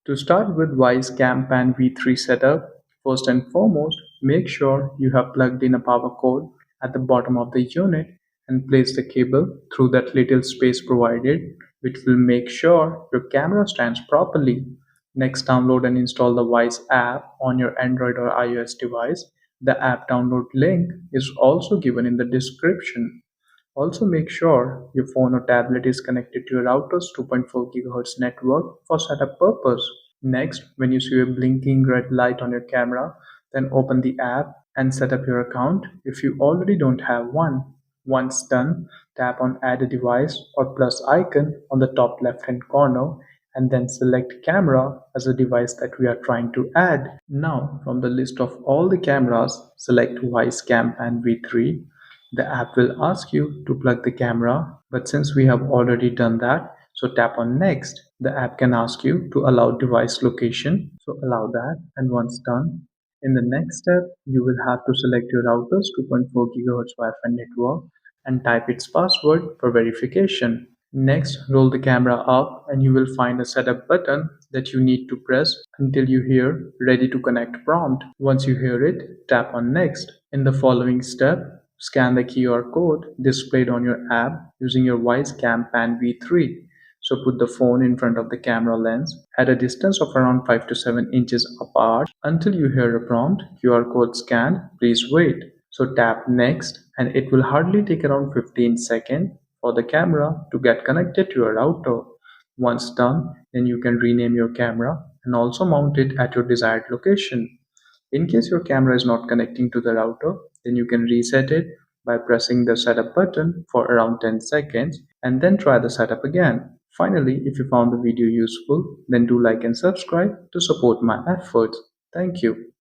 To start with Wyze Campan V3 setup, first and foremost, make sure you have plugged in a power cord at the bottom of the unit and place the cable through that little space provided, which will make sure your camera stands properly. Next, download and install the Wyze app on your Android or iOS device. The app download link is also given in the description. Also make sure your phone or tablet is connected to your router's 2.4 GHz network for setup purpose. Next, when you see a blinking red light on your camera, then open the app and set up your account if you already don't have one. Once done, tap on Add a device or plus icon on the top left hand corner and then select camera as the device that we are trying to add. Now, from the list of all the cameras, select Wyze and V3. The app will ask you to plug the camera, but since we have already done that, so tap on next. The app can ask you to allow device location, so allow that, and once done, in the next step, you will have to select your router's 2.4 GHz Wi-Fi network and type its password for verification. Next, roll the camera up and you will find a setup button that you need to press until you hear ready to connect prompt. Once you hear it, tap on next. In the following step, scan the QR code displayed on your app using your Wyze Cam Pan V3. So put the phone in front of the camera lens at a distance of around 5 to 7 inches apart until you hear a prompt QR code scanned. Please wait. So tap next and it will hardly take around 15 seconds for the camera to get connected to your router. Once done, then you can rename your camera and also mount it at your desired location. In case your camera is not connecting to the router, then you can reset it by pressing the setup button for around 10 seconds and then try the setup again. Finally, if you found the video useful, then do like and subscribe to support my efforts. Thank you.